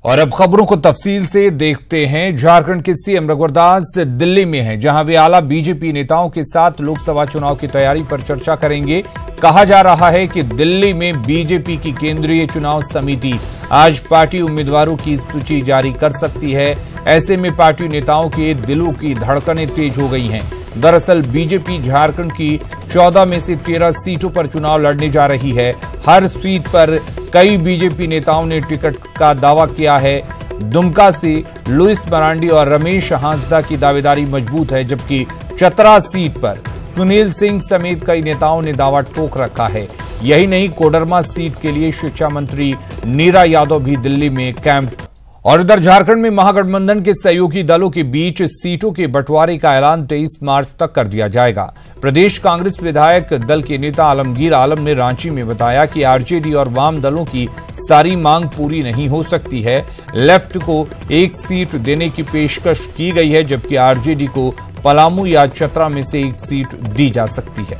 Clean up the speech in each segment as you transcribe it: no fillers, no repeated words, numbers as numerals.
और अब खबरों को तफसील से देखते हैं। झारखंड के सीएम रघुवर दिल्ली में हैं, जहां वे आला बीजेपी नेताओं के साथ लोकसभा चुनाव की तैयारी पर चर्चा करेंगे। कहा जा रहा है कि दिल्ली में बीजेपी की केंद्रीय चुनाव समिति आज पार्टी उम्मीदवारों की सूची जारी कर सकती है। ऐसे में पार्टी नेताओं के दिलों की धड़कनें तेज हो गई हैं। दरअसल बीजेपी झारखंड की 14 में से 13 सीटों पर चुनाव लड़ने जा रही है। हर सीट पर कई बीजेपी नेताओं ने टिकट का दावा किया है। दुमका से लुइस मरांडी और रमेश हांसदा की दावेदारी मजबूत है, जबकि चतरा सीट पर सुनील सिंह समेत कई नेताओं ने दावा ठोक रखा है। यही नहीं, कोडरमा सीट के लिए शिक्षा मंत्री नीरा यादव भी दिल्ली में कैंप। और इधर झारखंड में महागठबंधन के सहयोगी दलों के बीच सीटों के बंटवारे का ऐलान 23 मार्च तक कर दिया जाएगा। प्रदेश कांग्रेस विधायक दल के नेता आलमगीर आलम ने रांची में बताया कि आरजेडी और वाम दलों की सारी मांग पूरी नहीं हो सकती है। लेफ्ट को एक सीट देने की पेशकश की गई है, जबकि आरजेडी को पलामू या चतरा में से एक सीट दी जा सकती है।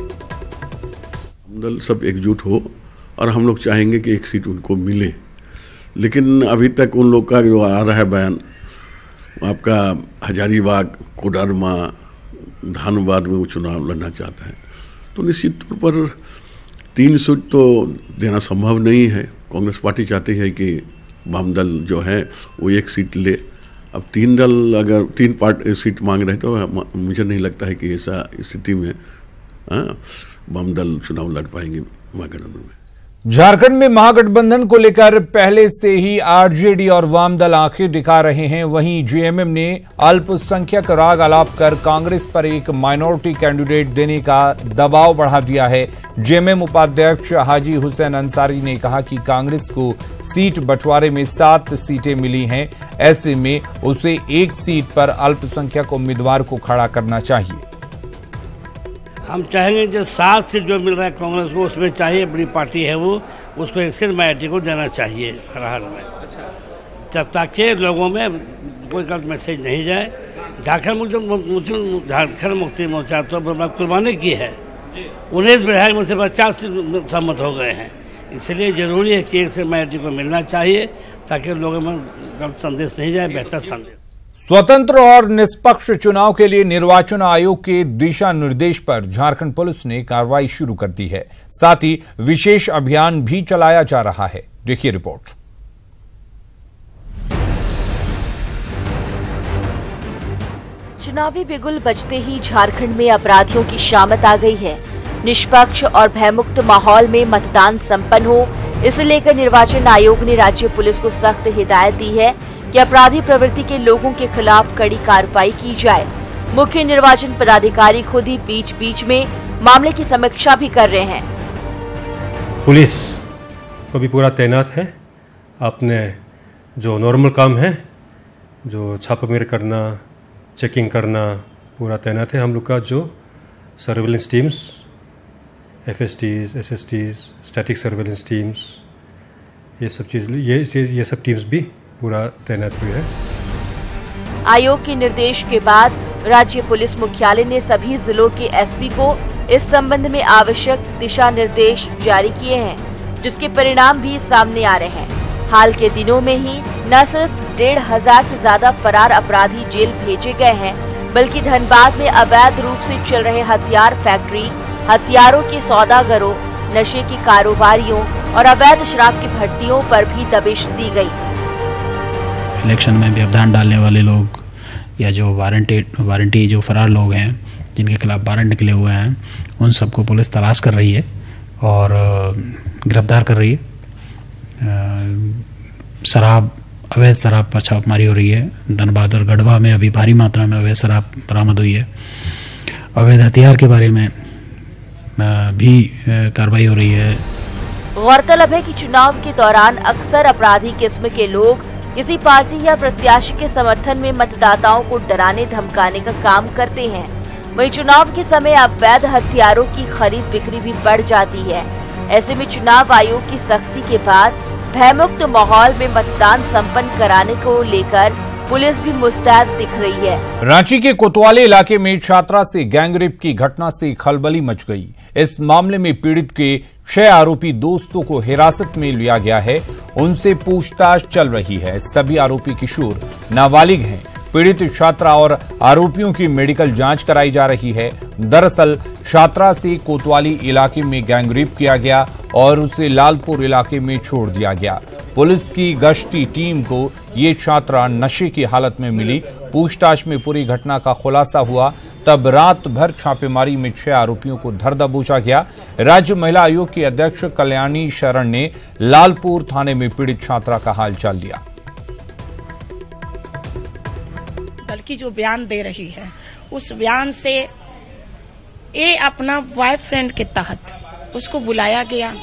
दल सब एकजुट हो और हम लोग चाहेंगे कि एक सीट उनको मिले, लेकिन अभी तक उन लोग का जो आ रहा है बयान, आपका हजारीबाग, कोडरमा, धानबाद में वो चुनाव लड़ना चाहता है, तो निश्चित तौर पर 3 सीट तो देना संभव नहीं है। कांग्रेस पार्टी चाहती है कि वाम दल जो है वो एक सीट ले। अब 3 दल अगर 3 सीट मांग रहे तो मुझे नहीं लगता है कि ऐसा स्थिति में वाम दल चुनाव लड़ पाएंगे महागठबंधन में। झारखंड में महागठबंधन को लेकर पहले से ही आरजेडी और वाम दल आंखें दिखा रहे हैं। वहीं जेएमएम ने अल्पसंख्यक राग आलाप कर कांग्रेस पर एक माइनॉरिटी कैंडिडेट देने का दबाव बढ़ा दिया है। जेएमएम उपाध्यक्ष हाजी हुसैन अंसारी ने कहा कि कांग्रेस को सीट बंटवारे में 7 सीटें मिली हैं। ऐसे में उसे एक सीट पर अल्पसंख्यक उम्मीदवार को खड़ा करना चाहिए। हम चाहेंगे जो 7 सीट जो मिल रहा है कांग्रेस को, उसमें चाहिए बड़ी पार्टी है वो, उसको एक सीट माइनॉरिटी को देना चाहिए हर हाल में। तब ताकि लोगों में कोई गलत मैसेज नहीं जाए। झारखंड मुक्ति मोर्चा तो कुर्बानी की है, 19 विधायक में से 50 सहमत हो गए हैं। इसलिए जरूरी है कि एक सीट माइनॉरिटी को मिलना चाहिए ताकि लोगों में गलत संदेश नहीं जाए, बेहतर संदेश। स्वतंत्र और निष्पक्ष चुनाव के लिए निर्वाचन आयोग के दिशा निर्देश पर झारखंड पुलिस ने कार्रवाई शुरू कर दी है। साथ ही विशेष अभियान भी चलाया जा रहा है। देखिए रिपोर्ट। चुनावी बिगुल बजते ही झारखंड में अपराधियों की शामत आ गई है। निष्पक्ष और भयमुक्त माहौल में मतदान संपन्न हो, इसे लेकर निर्वाचन आयोग ने राज्य पुलिस को सख्त हिदायत दी है कि अपराधी प्रवृत्ति के लोगों के खिलाफ कड़ी कार्रवाई की जाए। मुख्य निर्वाचन पदाधिकारी खुद ही बीच बीच में मामले की समीक्षा भी कर रहे हैं। पुलिस को भी पूरा तैनात है। अपने जो नॉर्मल काम है, जो छापामारी करना, चेकिंग करना, पूरा तैनात है। हम लोग का जो surveillance teams, FSTs, SSTs, static surveillance teams, ये सब चीज़, ये सब टीम्स भी पूरा तैनात हुए है। आयोग के निर्देश के बाद राज्य पुलिस मुख्यालय ने सभी जिलों के एसपी को इस संबंध में आवश्यक दिशा निर्देश जारी किए हैं, जिसके परिणाम भी सामने आ रहे हैं। हाल के दिनों में ही न सिर्फ 1,500 से ज्यादा फरार अपराधी जेल भेजे गए हैं, बल्कि धनबाद में अवैध रूप से चल रहे हथियार फैक्ट्री, हथियारों के सौदागरों, नशे के कारोबारियों और अवैध शराब की भट्टियों पर भी दबिश दी गई। इलेक्शन में व्यवधान डालने वाले लोग या जो वारंटी जो फरार लोग हैं, जिनके खिलाफ वारंट निकले हुए हैं, उन सबको पुलिस तलाश कर रही है और गिरफ्तार कर रही है। अवैध शराब पर छापेमारी हो रही है। धनबाद और गढ़वा में अभी भारी मात्रा में अवैध शराब बरामद हुई है। अवैध हथियार के बारे में भी कार्रवाई हो रही है। गौरतलब है कि चुनाव के दौरान अक्सर अपराधी किस्म के लोग किसी पार्टी या प्रत्याशी के समर्थन में मतदाताओं को डराने धमकाने का काम करते हैं। वहीं चुनाव के समय अवैध हथियारों की खरीद बिक्री भी बढ़ जाती है। ऐसे में चुनाव आयोग की सख्ती के बाद भयमुक्त माहौल में मतदान संपन्न कराने को लेकर पुलिस भी मुस्तैद दिख रही है। रांची के कोतवाली इलाके में छात्रा से गैंगरेप की घटना से खलबली मच गई। इस मामले में पीड़ित के 6 आरोपी दोस्तों को हिरासत में लिया गया है। उनसे पूछताछ चल रही है। सभी आरोपी किशोर नाबालिग हैं। पीड़ित छात्रा और आरोपियों की मेडिकल जांच कराई जा रही है। दरअसल छात्रा से कोतवाली इलाके में गैंगरेप किया गया और उसे लालपुर इलाके में छोड़ दिया गया। पुलिस की गश्ती टीम को ये छात्रा नशे की हालत में मिली। पूछताछ में पूरी घटना का खुलासा हुआ। तब रात भर छापेमारी में 6 आरोपियों को धर दबोचा गया। राज्य महिला आयोग की अध्यक्ष कल्याणी शरण ने लालपुर थाने में पीड़ित छात्रा का हालचाल लिया। लड़की जो बयान दे रही है, उस बयान से ये अपना बॉयफ्रेंड के तहत उसको बुलाया गया,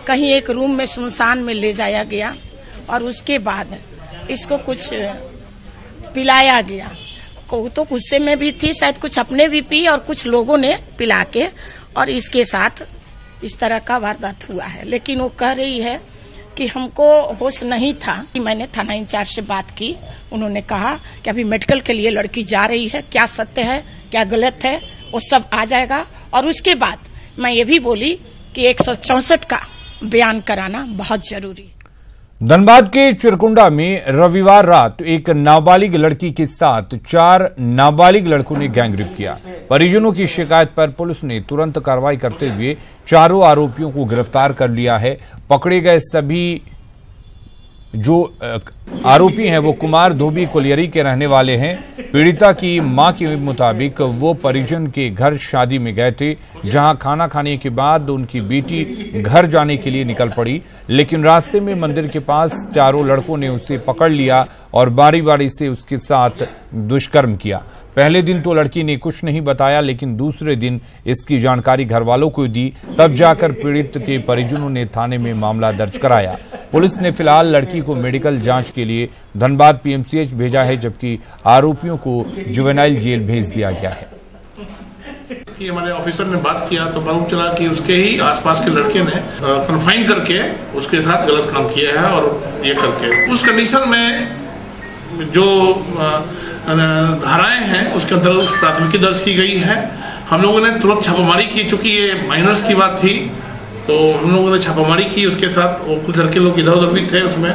कहीं एक रूम में सुनसान में ले जाया गया और उसके बाद इसको कुछ पिलाया गया। को तो गुस्से में भी थी, शायद कुछ अपने भी पी और कुछ लोगों ने पिला के और इसके साथ इस तरह का वारदात हुआ है। लेकिन वो कह रही है कि हमको होश नहीं था। मैंने थाना इंचार्ज से बात की, उन्होंने कहा कि अभी मेडिकल के लिए लड़की जा रही है, क्या सत्य है क्या गलत है वो सब आ जाएगा। और उसके बाद मैं ये भी बोली कि 164 का बयान कराना बहुत जरूरी। धनबाद के चिरकुंडा में रविवार रात एक नाबालिग लड़की के साथ 4 नाबालिग लड़कों ने गैंगरेप किया। परिजनों की शिकायत पर पुलिस ने तुरंत कार्रवाई करते हुए चारों आरोपियों को गिरफ्तार कर लिया है। पकड़े गए सभी जो आरोपी हैं वो कुमार धोबी कोलियरी के रहने वाले हैं। पीड़िता की मां के मुताबिक वो परिजन के घर शादी में गए थे, जहां खाना खाने के बाद उनकी बेटी घर जाने के लिए निकल पड़ी, लेकिन रास्ते में मंदिर के पास चारों लड़कों ने उसे पकड़ लिया और बारी बारी से उसके साथ दुष्कर्म किया। पहले दिन तो लड़की ने कुछ नहीं बताया, लेकिन दूसरे दिन इसकी जानकारी घर वालों को दी। तब जाकर पीड़ित के परिजनों ने थाने में मामला दर्ज कराया। पुलिस ने फिलहाल लड़की को मेडिकल जांच के लिए धनबाद पीएमसीएच भेजा है, जबकि आरोपियों को जुवेनाइल जेल भेज दिया गया है। हमारे ऑफिसर ने बात किया तो मालूम चला कि उसके ही आसपास के लड़के ने कन्फाइन करके उसके साथ गलत काम किया है और ये करके उस कंडीशन में जो धाराएं हैं उसके अंतर्गत प्राथमिकी दर्ज की गई है। हम लोगों ने तुरंत छापामारी की, चूंकि ये माइनर्स की बात थी तो हम लोगों ने छापामारी की। उसके साथ वो कुछ लड़के लोग इधर उधर भी थे, उसमें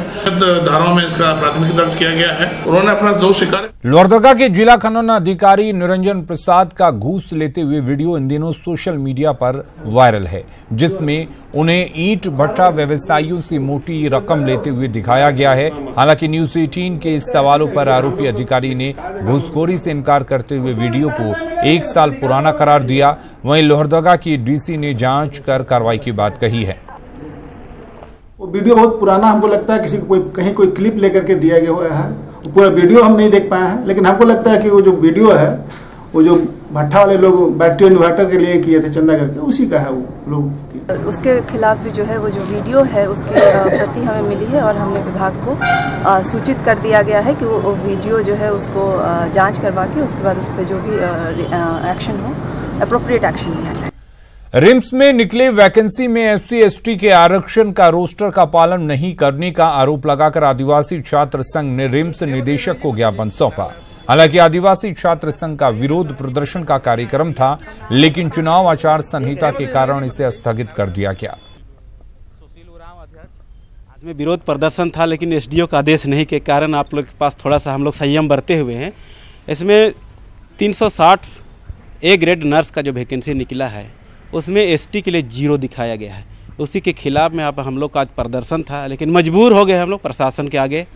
धाराओं में इसका प्राथमिकी दर्ज किया गया है। उन्होंने अपना दोष स्वीकार। लोहरदगा के जिला खनन अधिकारी निरंजन प्रसाद का घूस लेते हुए वीडियो इन दिनों सोशल मीडिया पर वायरल है, जिसमें उन्हें ईंट भट्टा व्यवसायियों से मोटी रकम लेते हुए दिखाया गया है। हालांकि न्यूज 18 के सवालों पर आरोपी अधिकारी ने घूसखोरी से इनकार करते हुए वीडियो को 1 साल पुराना करार दिया। वहीं लोहरदगा की डीसी ने जांच कर कार्रवाई की बात कही है। वो वीडियो बहुत पुराना, हमको लगता है किसी को कहीं कोई क्लिप लेकर के दिया गया है। पूरा वीडियो हम नहीं देख पाए हैं, लेकिन हमको लगता है कि वो जो वीडियो है वो जो भट्ठा वाले लोग बैटरी इन्वर्टर के लिए किए थे चंदा करके, उसी का है वो लोग। उसके खिलाफ भी जो है वो जो वीडियो है उसकी प्रति हमें मिली है और हमने विभाग को सूचित कर दिया गया है कि वो वीडियो जो है उसको जांच करवा के उसके बाद उस पर जो भी एक्शन हो, एप्रोप्रिएट एक्शन लिया जाए। रिम्स में निकले वैकेंसी में SC/ST के आरक्षण का रोस्टर का पालन नहीं करने का आरोप लगाकर आदिवासी छात्र संघ ने रिम्स निदेशक को ज्ञापन सौंपा। हालांकि आदिवासी छात्र संघ का विरोध प्रदर्शन का कार्यक्रम था, लेकिन चुनाव आचार संहिता के कारण इसे स्थगित कर दिया गया। आज में विरोध प्रदर्शन था, लेकिन SDO का आदेश नहीं के कारण आप लोग के पास थोड़ा सा हम लोग संयम बरते हुए हैं। इसमें 360 A ग्रेड नर्स का जो वैकेंसी निकला है उसमें ST के लिए 0 दिखाया गया है। उसी के खिलाफ में हम लोग का आज प्रदर्शन था, लेकिन मजबूर हो गए हम लोग प्रशासन के आगे।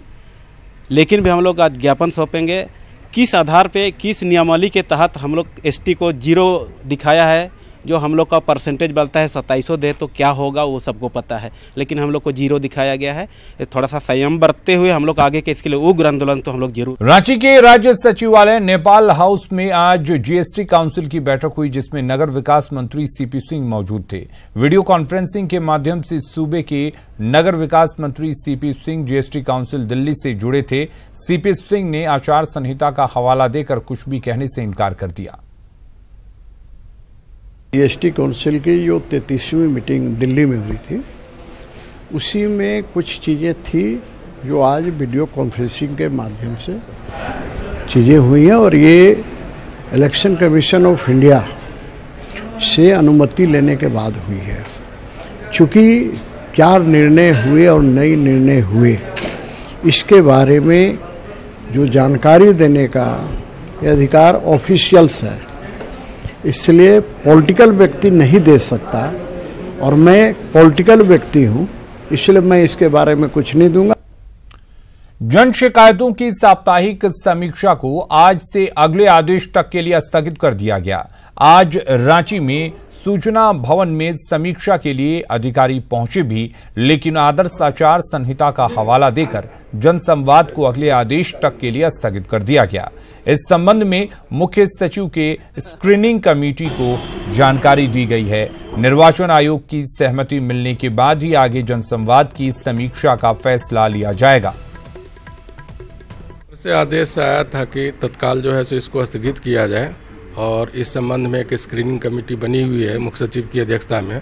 लेकिन भी हम लोग आज ज्ञापन सौंपेंगे किस आधार पे, किस नियमावली के तहत हम लोग ST को 0 दिखाया है। जो हम लोग का परसेंटेज बनता है 2700 दे तो क्या होगा वो सबको पता है, लेकिन हम लोग को 0 दिखाया गया है। थोड़ा सा संयम बरतते हुए हम लोग आगे के इसके लिए उग्र आंदोलन तो हम लोग जरूर। रांची के राज्य सचिवालय नेपाल हाउस में आज GST काउंसिल की बैठक हुई, जिसमें नगर विकास मंत्री CP सिंह मौजूद थे। वीडियो कॉन्फ्रेंसिंग के माध्यम से सूबे के नगर विकास मंत्री CP Singh GST council Delhi से जुड़े थे। CP सिंह ने आचार संहिता का हवाला देकर कुछ भी कहने से इनकार कर दिया। GST काउंसिल की जो 33वीं मीटिंग दिल्ली में हुई थी, उसी में कुछ चीज़ें थी जो आज वीडियो कॉन्फ्रेंसिंग के माध्यम से चीज़ें हुई हैं और ये इलेक्शन कमीशन ऑफ इंडिया से अनुमति लेने के बाद हुई है। चूँकि क्या निर्णय हुए और नए निर्णय हुए इसके बारे में जो जानकारी देने का ये अधिकार ऑफिशियल्स है, इसलिए पॉलिटिकल व्यक्ति नहीं दे सकता और मैं पॉलिटिकल व्यक्ति हूँ, इसलिए मैं इसके बारे में कुछ नहीं दूंगा। जन शिकायतों की साप्ताहिक समीक्षा को आज से अगले आदेश तक के लिए स्थगित कर दिया गया। आज रांची में सूचना भवन में समीक्षा के लिए अधिकारी पहुंचे भी, लेकिन आदर्श आचार संहिता का हवाला देकर जनसंवाद को अगले आदेश तक के लिए स्थगित कर दिया गया। इस संबंध में मुख्य सचिव के स्क्रीनिंग कमेटी को जानकारी दी गई है। निर्वाचन आयोग की सहमति मिलने के बाद ही आगे जनसंवाद की समीक्षा का फैसला लिया जाएगा। से आदेश आया था कि तत्काल जो है सो इसको स्थगित किया जाए और इस संबंध में एक स्क्रीनिंग कमेटी बनी हुई है मुख्य सचिव की अध्यक्षता में,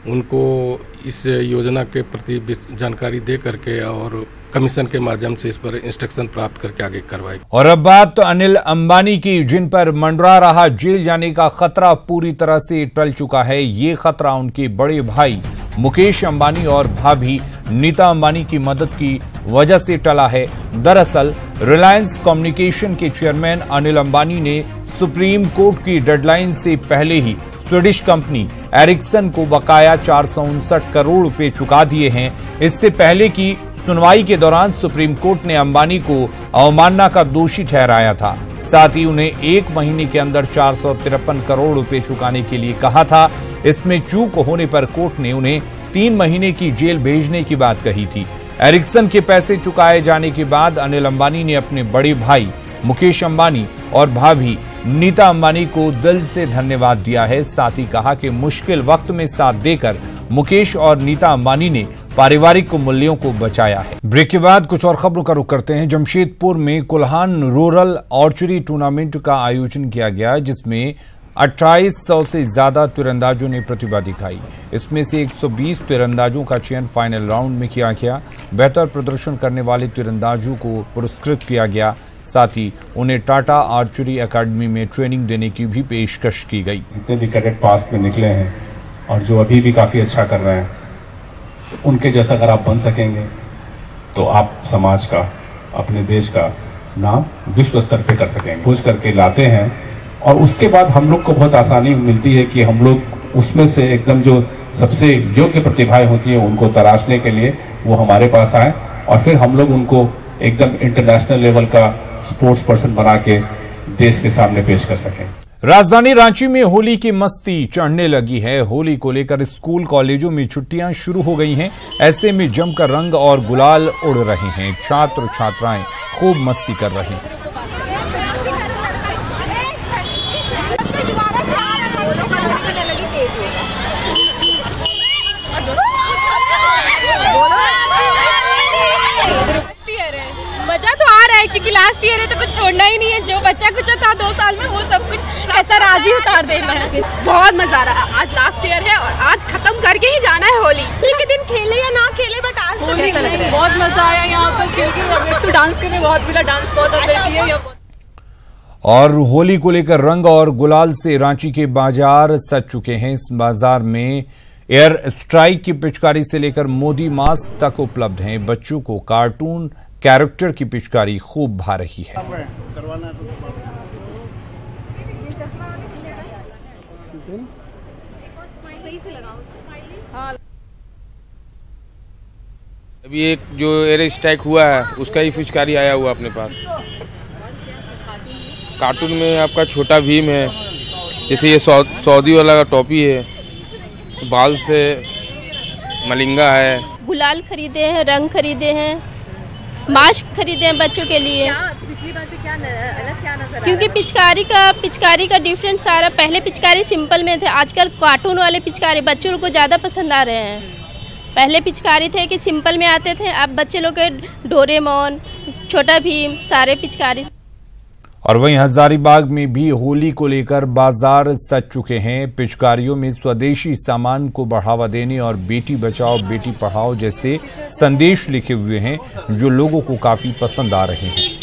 उनको इस योजना के प्रति जानकारी दे करके और कमीशन के माध्यम से इस पर इंस्ट्रक्शन प्राप्त करके आगे कार्रवाई। और अब बात तो अनिल अंबानी की, जिन पर मंडरा रहा जेल जाने का खतरा पूरी तरह से टल चुका है। ये खतरा उनके बड़े भाई मुकेश अंबानी और भाभी नीता अंबानी की मदद की वजह से टला है। दरअसल रिलायंस कम्युनिकेशन के चेयरमैन अनिल अंबानी ने सुप्रीम कोर्ट की डेडलाइन से पहले ही स्वीडिश कंपनी एरिक्सन को बकाया 459 करोड़ रुपए चुका दिए हैं। इससे पहले की सुनवाई के दौरान सुप्रीम कोर्ट ने अंबानी को अवमानना का दोषी ठहराया था। साथ ही उन्हें 1 महीने के अंदर 453 करोड़ रुपए चुकाने के लिए कहा था। इसमें चूक होने पर कोर्ट ने उन्हें 3 महीने की जेल भेजने की बात कही थी। एरिक्सन के पैसे चुकाए जाने के बाद अनिल अंबानी ने अपने बड़े भाई मुकेश अंबानी और भाभी नीता अंबानी को दिल से धन्यवाद दिया है। साथ ही कहा कि मुश्किल वक्त में साथ देकर मुकेश और नीता अंबानी ने पारिवारिक मूल्यों को बचाया है। ब्रेक के बाद कुछ और खबरों का रुख करते हैं। जमशेदपुर में कुल्हान रूरल आर्चरी टूर्नामेंट का आयोजन किया गया, जिसमें 2800 से ज्यादा तीरंदाजों ने प्रतिभा दिखाई। इसमें से 120 तीरंदाजों का चयन फाइनल राउंड में किया गया। बेहतर प्रदर्शन करने वाले तीरंदाजों को पुरस्कृत किया गया। साथ ही उन्हें टाटा आर्चरी एकेडमी में ट्रेनिंग देने की भी पेशकश की गई। जितने भी कैडेट पास में निकले हैं और जो अभी भी काफ़ी अच्छा कर रहे हैं, उनके जैसा अगर आप बन सकेंगे तो आप समाज का, अपने देश का नाम विश्व स्तर पे कर सकेंगे। खोज करके लाते हैं और उसके बाद हम लोग को बहुत आसानी मिलती है कि हम लोग उसमें से एकदम जो सबसे योग्य प्रतिभाएं होती हैं उनको तराशने के लिए वो हमारे पास आए और फिर हम लोग उनको एकदम इंटरनेशनल लेवल का स्पोर्ट्स पर्सन बना के देश के सामने पेश कर सकें। राजधानी रांची में होली की मस्ती चढ़ने लगी है। होली को लेकर स्कूल कॉलेजों में छुट्टियां शुरू हो गई हैं। ऐसे में जमकर रंग और गुलाल उड़ रहे हैं। छात्र छात्राएं खूब मस्ती कर रहे हैं। मजा तो आ रहा है क्योंकि लास्ट ईयर है तो कुछ छोड़ना ही नहीं है। जो बच्चा कुछ था 2 साल में वो सब कुछ ऐसा राजी उतार देना है। बहुत मजा आ रहा है। आज लास्ट ईयर है और आज खत्म करके ही जाना है होली। होली के दिन खेले या ना खेले बट आज तो कैसा लग रहा है। बहुत मजा आया यहाँ पर खेल के। तो डांस करने बहुत मिला, डांस बहुत अंदर की है। और होली को लेकर रंग और गुलाल से रांची के बाजार सज चुके हैं। इस बाजार में एयर स्ट्राइक की पिचकारी से लेकर मोदी मास्क तक उपलब्ध हैं। बच्चों को कार्टून कैरेक्टर की पिचकारी खूब भा रही है। अभी एक जो एयर स्ट्राइक हुआ है उसका ही पिचकारी आया हुआ अपने पास। कार्टून में आपका छोटा भीम है, जैसे ये सऊदी वाला का टोपी है, बाल से मलिंगा है। गुलाल खरीदे हैं, रंग खरीदे हैं, मास्क खरीदे हैं बच्चों के लिए। पिछली बार से क्या अलग क्या नजर आ रहा है? क्योंकि पिचकारी का डिफरेंस सारा, पहले पिचकारी सिंपल में थे, आजकल कार्टून वाले पिचकारी बच्चों को ज़्यादा पसंद आ रहे हैं। पहले पिचकारी थे कि सिंपल में आते थे, अब बच्चे लोग के डोरेमोन, छोटा भीम, सारे पिचकारी। और वहीं हजारीबाग में भी होली को लेकर बाजार सज चुके हैं। पिचकारियों में स्वदेशी सामान को बढ़ावा देने और बेटी बचाओ बेटी पढ़ाओ जैसे संदेश लिखे हुए हैं, जो लोगों को काफी पसंद आ रहे हैं।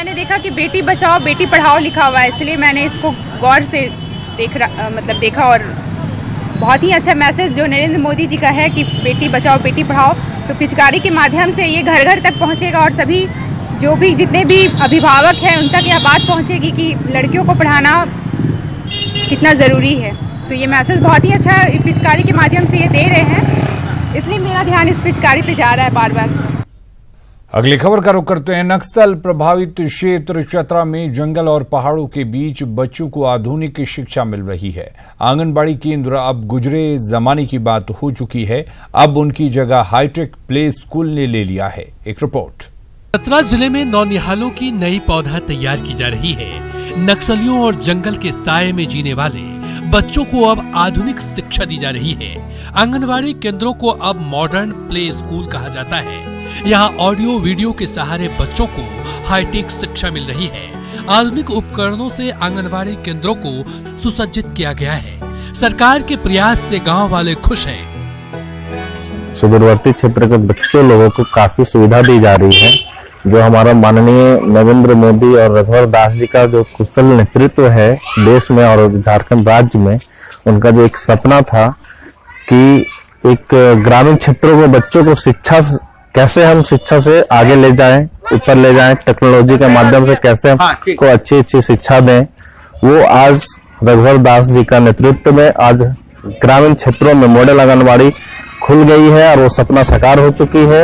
मैंने देखा कि बेटी बचाओ बेटी पढ़ाओ लिखा हुआ है, इसलिए मैंने इसको गौर से देखा और बहुत ही अच्छा मैसेज जो नरेंद्र मोदी जी का है कि बेटी बचाओ बेटी पढ़ाओ, तो पिचकारी के माध्यम से ये घर घर तक पहुंचेगा और सभी जो भी जितने भी अभिभावक हैं उन तक यह बात पहुंचेगी कि लड़कियों को पढ़ाना कितना ज़रूरी है। तो ये मैसेज बहुत ही अच्छा पिचकारी के माध्यम से ये दे रहे हैं, इसलिए मेरा ध्यान इस पिचकारी पे जा रहा है बार बार। अगली खबर का रुख करते हैं। नक्सल प्रभावित क्षेत्र चतरा में जंगल और पहाड़ों के बीच बच्चों को आधुनिक शिक्षा मिल रही है। आंगनबाड़ी केंद्र अब गुजरे जमाने की बात हो चुकी है, अब उनकी जगह हाईटेक प्ले स्कूल ने ले लिया है। एक रिपोर्ट। चतरा जिले में नौनिहालों की नई पौधा तैयार की जा रही है। नक्सलियों और जंगल के साये में जीने वाले बच्चों को अब आधुनिक शिक्षा दी जा रही है। आंगनबाड़ी केंद्रों को अब मॉडर्न प्ले स्कूल कहा जाता है। यहाँ ऑडियो वीडियो के सहारे बच्चों को हाईटेक शिक्षा मिल रही है। आधुनिक उपकरणों से आंगनबाड़ी केंद्रों को सुसज्जित किया गया है। सरकार के प्रयास से गांव वाले खुश हैं। सुदूरवर्ती क्षेत्र के बच्चों लोगों को काफी सुविधा दी जा रही है। जो हमारा माननीय नरेंद्र मोदी और रघुवर दास जी का जो कुशल नेतृत्व है देश में और झारखंड राज्य में, उनका जो एक सपना था कि एक ग्रामीण क्षेत्रों में बच्चों को कैसे हम शिक्षा से आगे ले जाएं, ऊपर ले जाएं, टेक्नोलॉजी के माध्यम से कैसे को अच्छी शिक्षा दें, वो आज रघुवर दास जी का नेतृत्व में आज ग्रामीण क्षेत्रों में मॉडल आंगनबाड़ी खुल गई है और वो सपना साकार हो चुकी है।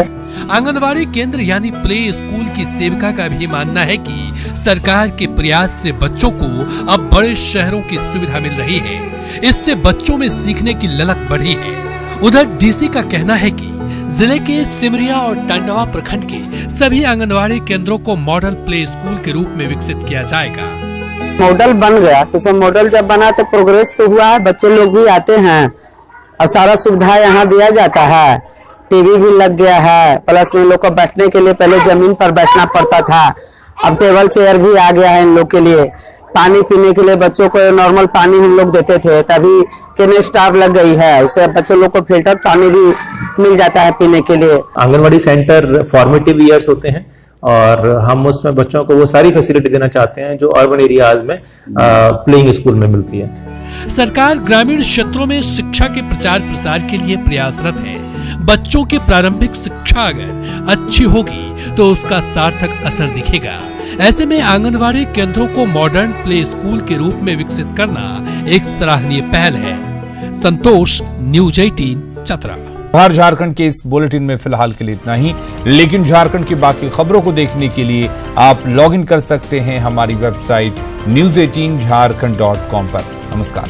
आंगनबाड़ी केंद्र यानी प्ले स्कूल की सेविका का भी मानना है कि सरकार के प्रयास से बच्चों को अब बड़े शहरों की सुविधा मिल रही है। इससे बच्चों में सीखने की ललक बढ़ी है। उधर डीसी का कहना है कि जिले के सिमरिया और टंडवा प्रखंड के सभी आंगनबाड़ी केंद्रों को मॉडल प्ले स्कूल के रूप में विकसित किया जाएगा। मॉडल बन गया तो सब मॉडल जब बना तो प्रोग्रेस तो हुआ है, बच्चे लोग भी आते हैं और सारा सुविधा यहाँ दिया जाता है। टीवी भी लग गया है, प्लस में लोग को बैठने के लिए पहले जमीन पर बैठना पड़ता था, अब टेबल चेयर भी आ गया है इन लोग के लिए। पानी पीने के लिए बच्चों को नॉर्मल पानी हम लोग देते थे, तभी केने स्टार लग गई है, उससे बच्चों लोग को फिल्टर पानी भी मिल जाता है पीने के लिए। आंगनबाड़ी सेंटर फॉर्मेटिव ईयर्स होते हैं और हम उसमें बच्चों को वो सारी फैसिलिटी देना चाहते हैं जो अर्बन एरियाज में प्लेइंग स्कूल में मिलती है। सरकार ग्रामीण क्षेत्रों में शिक्षा के प्रचार प्रसार के लिए प्रयासरत है। बच्चों की प्रारंभिक शिक्षा अगर अच्छी होगी तो उसका सार्थक असर दिखेगा। ऐसे में आंगनबाड़ी केंद्रों को मॉडर्न प्ले स्कूल के रूप में विकसित करना एक सराहनीय पहल है। संतोष, न्यूज 18 चतरा। बिहार झारखंड के इस बुलेटिन में फिलहाल के लिए इतना ही, लेकिन झारखंड की बाकी खबरों को देखने के लिए आप लॉगिन कर सकते हैं हमारी वेबसाइट news18jharkhand.com पर। नमस्कार।